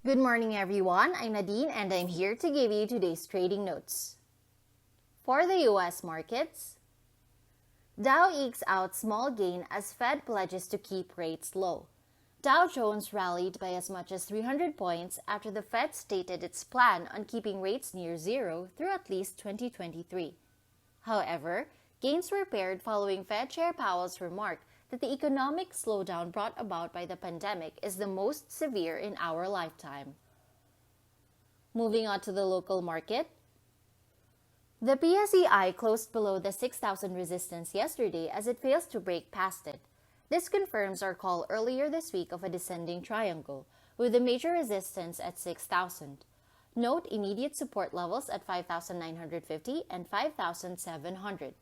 Good morning, everyone. I'm Nadine, and I'm here to give you today's trading notes. For the U.S. markets, Dow ekes out small gain as Fed pledges to keep rates low. Dow Jones rallied by as much as 300 points after the Fed stated its plan on keeping rates near zero through at least 2023. However, gains were pared following Fed Chair Powell's remark that the economic slowdown brought about by the pandemic is the most severe in our lifetime. Moving on to the local market, the PSEi closed below the 6,000 resistance yesterday as it fails to break past it. This confirms our call earlier this week of a descending triangle, with the major resistance at 6,000. Note immediate support levels at 5,950 and 5,700.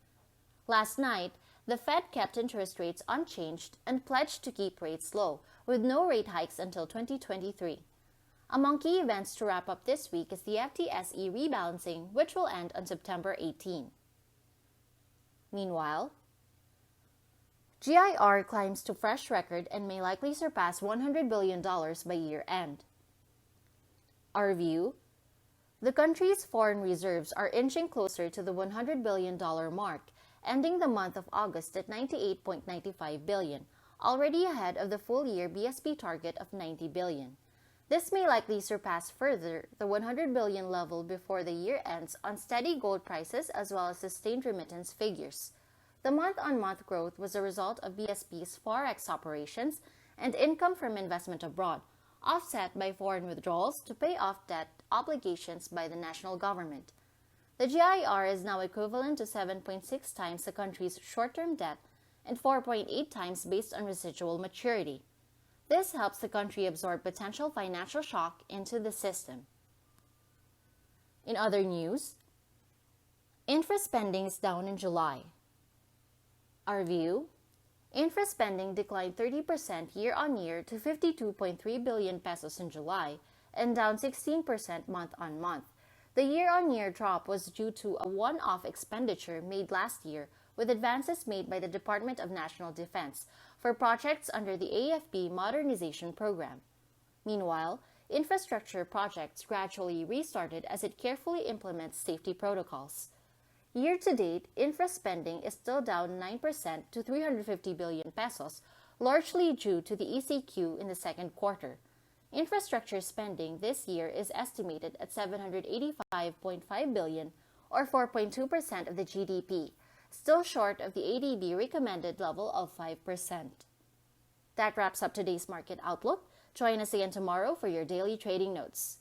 Last night, the Fed kept interest rates unchanged and pledged to keep rates low, with no rate hikes until 2023. Among key events to wrap up this week is the PSEi rebalancing, which will end on September 18. Meanwhile, GIR climbs to fresh record and may likely surpass $100 billion by year-end. Our view: the country's foreign reserves are inching closer to the $100 billion mark, ending the month of August at $98.95 billion, already ahead of the full-year BSP target of $90 billion. This may likely surpass further the $100 billion level before the year ends on steady gold prices as well as sustained remittance figures. The month-on-month growth was a result of BSP's forex operations and income from investment abroad, offset by foreign withdrawals to pay off debt obligations by the national government. The GIR is now equivalent to 7.6 times the country's short-term debt and 4.8 times based on residual maturity. This helps the country absorb potential financial shock into the system. In other news, infra spending is down in July. Our view: infra spending declined 30% year-on-year to 52.3 billion pesos in July and down 16% month-on-month. The year-on-year drop was due to a one-off expenditure made last year with advances made by the Department of National Defense for projects under the AFP modernization program. Meanwhile, infrastructure projects gradually restarted as it carefully implements safety protocols. Year-to-date, infra spending is still down 9% to 350 billion pesos, largely due to the ECQ in the second quarter. Infrastructure spending this year is estimated at 785.5 billion, or 4.2% of the GDP, still short of the ADB recommended level of 5%. That wraps up today's market outlook. Join us again tomorrow for your daily trading notes.